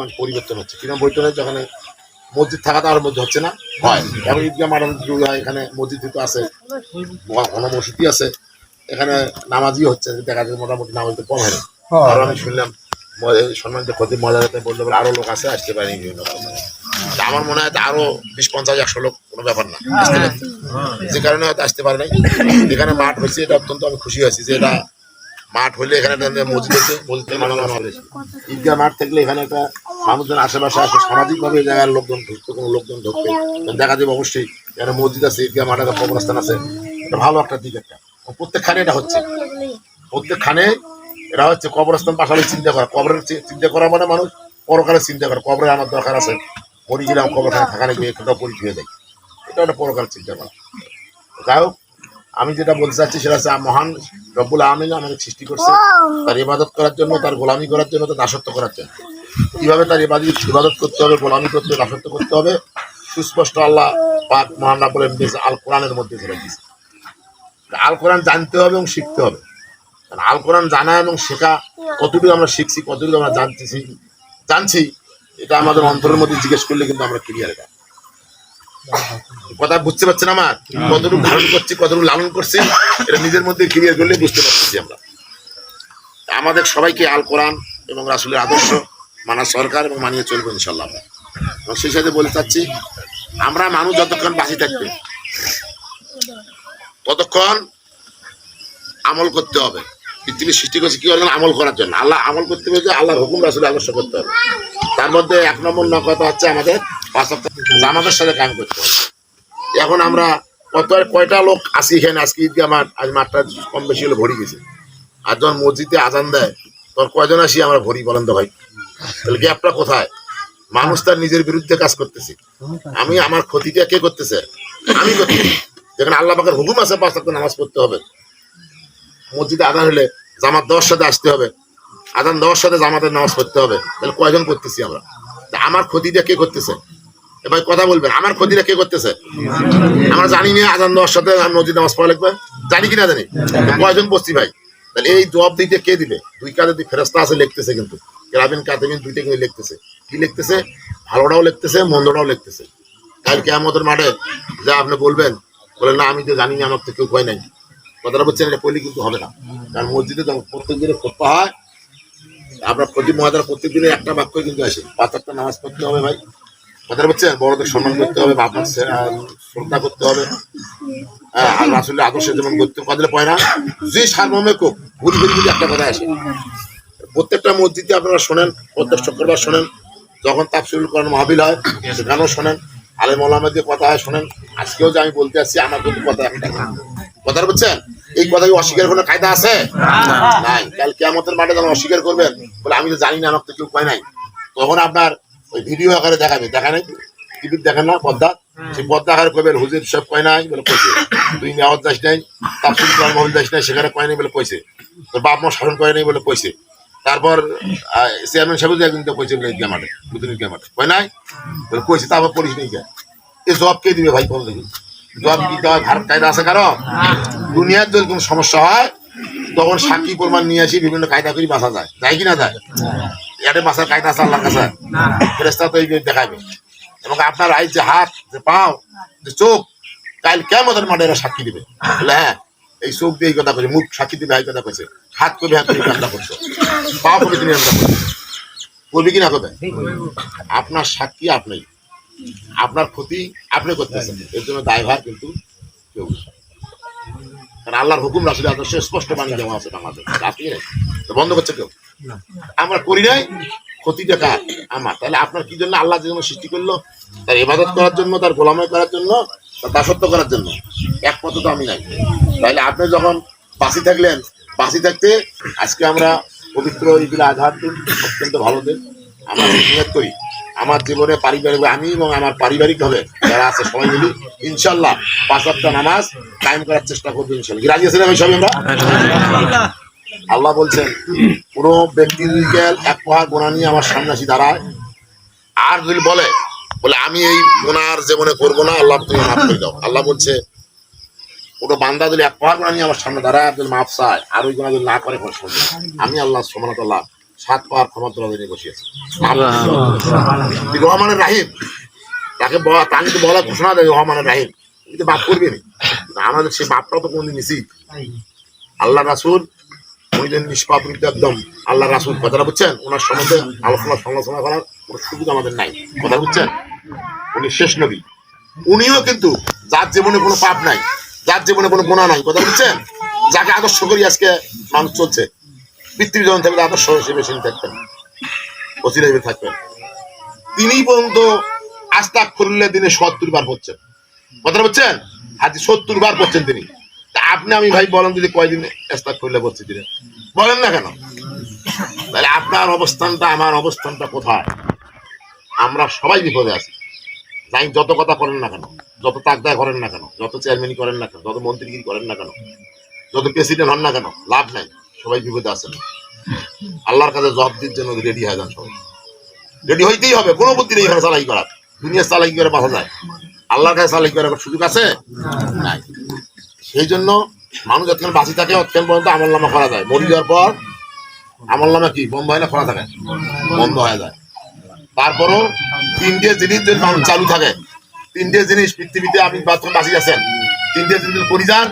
মানুষ পরিবর্তন হচ্ছে। কিরকম পরিবর্তন হচ্ছে? যখন মসজিদ থাকা তো আর মধ্যে হচ্ছে না, হয় এবং ঈদগাহ মাঠ হয়, এখানে মসজিদ তো আছে, মসজিদ আছে, এখানে নামাজই হচ্ছে, দেখা যাচ্ছে মোটামুটি নামাজ তো কম হয় না। আরো আমি শুনলাম সম্মানিত খতিব মজাদাতে বলতে পারে আরো লোক আছে, আসতে পারেনি বিভিন্ন রকমের। আমার মনে হয় আরো 20-50-100 লোক কোনো ব্যাপার না আসতে পারে, যে কারণে হয়তো আসতে পারে নাই। এখানে মাঠ হয়েছে, এটা অত্যন্ত আমি খুশি হয়েছি যে এটা মাঠ হলে এখানে মসজিদ হচ্ছে, মসজিদ থেকে মানুষ হবে। ঈদগাহ মাঠ থাকলে এখানে একটা মানুষজন আশেপাশে আসে, সামাজিকভাবে এই জায়গার লোকজন ঢুকতে, কোনো লোকজন ঢুকতে দেখা যাবে অবশ্যই। এখানে মসজিদ আছে, ঈদগাহ মাঠ আছে, কবরস্থান আছে, এটা ভালো একটা দিক। একটা প্রত্যেকখানে এটা হচ্ছে, প্রত্যেকখানে এটা হচ্ছে। কবরস্থান পাশাপাশি চিন্তা করা, কবরের চিন্তা করা মানে মানুষ পরকালের চিন্তা করে, কবরে আমার দরকার আছে, মরি গেলাম কবরখানে থাকা নাকি একটাও পরিচয় হয়ে যায়, এটা একটা পরকাল চিন্তা করা। যাই হোক, আমি যেটা বলতে চাচ্ছি সেটা হচ্ছে মহান রব্বুল আমিন আমাদের সৃষ্টি করছে তার ইবাদত করার জন্য, তার গোলামি করার জন্য, তার দাসত্ব করার জন্য। কিভাবে তার ইবাদত করতে হবে, গোলামি করতে হবে, দাসত্ব করতে হবে, সুস্পষ্ট আল্লাহ পাক মহান রাব্বুল আলামিন আল কোরআনের মধ্যে ছেড়ে দিয়েছে। আল কোরআন জানতে হবে এবং শিখতে হবে। আল কোরআন জানা এবং শেখা, কতটুকু আমরা শিখছি, কতটুকু আমরা জানছি, এটা আমাদের অন্তরের মধ্যে জিজ্ঞেস করলে কিন্তু আমরা ক্লিয়ার। এটা কথা বুঝতে পারছেন? আমার কতটুকু ধারণ করছি, কতটুকু লালন করছি, এটা নিজের মধ্যে ক্লিয়ার করলে বুঝতে পারতেছি আমরা। আমাদের সবাইকে আল কোরআন এবং রাসূলের আদর্শ মানা সরকার এবং মানিয়ে চলবো ইনশাল্লাহ। এবং সেই সাথে বলতে চাচ্ছি, আমরা মানুষ যতক্ষণ বাঁচি থাকবে ততক্ষণ আমল করতে হবে। পৃথিবীর সৃষ্টি করছে কি বলেন? আমল করার জন্য। আল্লাহ আমল করতে হবে, আল্লাহর হুকুম রাসূলের আদর্শ করতে হবে। তার মধ্যে 1 নম্বর কথা হচ্ছে আমাদের 5 ওয়াক্ত জামাতের সাথে কায়েম করতে হবে। এখন আমরা কয়টা লোক আসি এখানে? আজকে ঈদগাহ মাঠ, আজ মাঠটা কম বেশি হলে ভরি গেছে। আর যখন মসজিদে আজান দেয় তখন কয়জন আসি আমরা ভরি, বলেন তো ভাই? তাহলে গ্যাপটা কোথায়? মানুষ তার নিজের বিরুদ্ধে কাজ করতেছে। আমি আমার ক্ষতিটা কে করতেছে? আমি করতেছি। যেখানে আল্লাহ পাকের হুকুম আছে 5 ওয়াক্ত নামাজ পড়তে হবে, মসজিদে আজান হলে জামাত দেওয়ার সাথে আসতে হবে, আজান দেওয়ার সাথে জামাতের নামাজ পড়তে হবে, তাহলে কয়জন করতেছি আমরা? আমার ক্ষতিটা কে করতেছে? ভাই কথা বলবেন, আমার ক্ষতিটা কে করতেছে? আমরা জানি না আজান দেওয়ার সাথে মসজিদ নামাজ পড়া লাগবে, জানি কিনা জানি, কয়জন বসছি ভাই? তাহলে এই জবাব দিতে কে দিবে? 2 কাজে ফেরেশতা আছে লিখতেছে, কিন্তু কেরাবিন কাতিবিন 2টা কিন্তু লিখতেছে। কি লিখতেছে? ভালোটাও লিখতেছে, মন্দটাও লিখতেছে। কাল কিয়ামতের মাঠে যা আপনি বলবেন, বলেন না আমি তো জানি না, আমার তো কেউ কয় নাই, কথাটা বলছেন, এটা পড়লে কিন্তু হবে না। কারণ মসজিদে প্রত্যেক দিনে করতে হয়। আপনার প্রতি মহাদার প্রত্যেক দিনে একটা বাক্য কিন্তু আসে, 5 ওয়াক্ত নামাজ পড়তে হবে ভাই, কথাটা বলছেন, বড়দের সম্মান করতে হবে, বাবার শ্রদ্ধা করতে হবে, আর রাসূলের আদর্শে যেমন করতে পারলে পয় না, যে সারমর্মে কোক ঘুরি ঘুরি ঘুরি একটা কথা আসে। প্রত্যেকটা মসজিদে আপনারা শোনেন, প্রত্যেক শুক্রবার শোনেন, যখন তাফসীরুল কোরআন মাহফিল হয় সেখানেও শোনেন, আলেম ওলামাদের কথা হয় শোনেন। আজকেও যে আমি বলতে আসছি, আমার কিন্তু কথা একটা, কথাটা বলছেন, এই কথা অস্বীকার কোনো কায়দা আছে? নাই। কাল কিয়ামতের মাঠে যখন অস্বীকার করবেন, বলে আমি তো জানি না, আমার তো কেউ কয় নাই, তখন আপনার ওই ভিডিও আকারে দেখাবে, দেখা নাই টিভির দেখেন না পর্দা, সেই পর্দা আকারে কইবেন হুজুর সব কয় নাই বলে কইছে, তুই নেওয়ার যাস নাই, তাফসীর কোরআন মাহফিল যাস নাই, সেখানে কয় নাই বলে কইছে, তোর বাপ মা শাসন করে নাই বলে কইছে, তারপর চেয়ারম্যান সাহেব একদিন তো কইছে বলে ঈদগাহ মাঠে, নতুন ঈদগাহ মাঠে কয় নাই বলে কইছে, তারপর পড়িস নেই। এই জবাব কে দিবে ভাই? কোন দেখি জবাব দিতে হয়, ভারত কায়দা আছে কারো? দুনিয়ার যদি কোনো সমস্যা হয় তখন সাক্ষী প্রমাণ নিয়ে আসি, বিভিন্ন কায়দা করে বাঁচা যায়, যায় কি না যায়? এটা বাঁচার কায়দা আছে আল্লাহর কাছে? ফেরেশতা তো এই দেখাবে। এবং আপনার এই যে হাত, যে পাও, যে চোখ, কাল কিয়ামতের মাঠে এরা সাক্ষী দিবে, বলে হ্যাঁ এই চোখ দিয়ে এই কথা কইছে, মুখ সাক্ষী দিবে এই কথা কইছে, হাত করবে হ্যাঁ তুমি কাজটা করছো, পা করবে তুমি কাজটা করছো, করবে কি না করবে? আপনার সাক্ষী আপনি, আপনার ক্ষতি আপনি করতেছেন, এর জন্য দায়ভার কিন্তু কেউ। কারণ আল্লাহর হুকুম রাসূলের আদর্শে স্পষ্ট বাণী দেওয়া আছে আমাদের, আপনি বন্ধ করছে কেউ? আমরা করি নাই, ক্ষতিটা কার? আমার। তাহলে আপনার কি জন্য আল্লাহ যে সৃষ্টি করলো? তার ইবাদত করার জন্য, তার গোলামি করার জন্য, তার দাসত্ব করার জন্য। একমাত্র তো আমি নাই। তাহলে আপনি যখন বাঁচি থাকলেন, বাঁচি থাকতে আজকে আমরা পবিত্র ঈদুল আজহার দিন, অত্যন্ত ভালো দিন। আমরা নিয়ত করি আমার জীবনে পারিবারিক, আমি এবং আমার পারিবারিকভাবে যারা আছে সবাই মিলি ইনশাল্লাহ 5 ওয়াক্ত নামাজ কায়েম করার চেষ্টা করবো ইনশাল্লাহ। কি রাজি আছেন ভাই সবাই? আমরা আল্লাহ বলছেন, কোন ব্যক্তি এক পাহাড় গোনা নিয়ে আমার সামনে আসি দাঁড়ায়, আর যদি বলে আমি এই গোনার জীবনে করবো না, আল্লাহ তুমি মাফ করে দাও। আল্লাহ বলছে, কোনো বান্দা যদি 1 পাহাড় গোনা নিয়ে আমার সামনে দাঁড়ায়, যদি মাফ চায়, আর ওই গোনা যদি না করে, আমি আল্লাহ সুবহানাহু ওয়া তাআলা 7 পাওয়ার ক্ষমতা নিয়ে বসিয়েছে। রহমানের রাহিম তাকে তাকে তো বলা ঘোষণা দেয় রহমানের রাহিম, কিন্তু বাপ করবে না। আমাদের সেই বাপটাও তো কোনদিন নিছি। আল্লাহ রাসূল উনি যে নিষ্পাপ একদম আল্লাহ রাসূল, কথাটা বুঝছেন? ওনার সম্বন্ধে আলোচনা সমালোচনা করার কোনো সুযোগ আমাদের নাই, কথা বুঝছেন? উনি শেষ নবী। উনিও কিন্তু যার জীবনে কোনো পাপ নাই, যার জীবনে কোনো গুনাহ নাই, কথা বুঝছেন? যাকে আদর্শ করি আজকে মানুষ চলছে, পৃথিবী যখন থাকবে আদর্শ হিসেবে তিনি থাকতেন, অচিরে থাকবেন। তিনি পর্যন্ত আস্তাগফিরুল্লাহ দিনে 70 বার পড়ছেন, কথা বুঝছেন? আজ 70 বার পড়ছেন তিনি। তা আপনি আমি ভাই বলেন যদি কয়দিন আস্তাগফিরুল্লাহ পড়ছি দিনে, বলেন না কেন? তাহলে আপনার অবস্থানটা আমার অবস্থানটা কোথায়? আমরা সবাই বিপদে আছি। যাই যত কথা করেন না কেন, যত তাকদায় করেন না কেন, যত চেয়ারম্যানই করেন না কেন, যত মন্ত্রীগিরি করেন না কেন, যত প্রেসিডেন্ট হন না কেন, লাভ নাই, সবাই বিপদে আছেন। আল্লাহর কাছে জবাব দিতে জন্য রেডি হয়ে যান সবাই। রেডি হইতেই হবে, কোনো বুদ্ধি নেই এখানে চালাকি করার। দুনিয়ার চালাকি করে বাঁচা যায়, আল্লাহর কাছে চালাকি করার সুযোগ আছে নাই। সেই জন্য মানুষ যতক্ষণ বাঁচি থাকে ততক্ষণ পর্যন্ত আমলনামা করা যায়। মরে যাওয়ার পর আমলনামা কি বন্ধ হয় না, খোলা থাকে? বন্ধ হয়ে যায়। তারপরও 3টে জিনিস যদি মানুষ চালু থাকে, 3টে জিনিস পৃথিবীতে আপনি বাঁচি আছেন, 3টে জিনিস করে যান।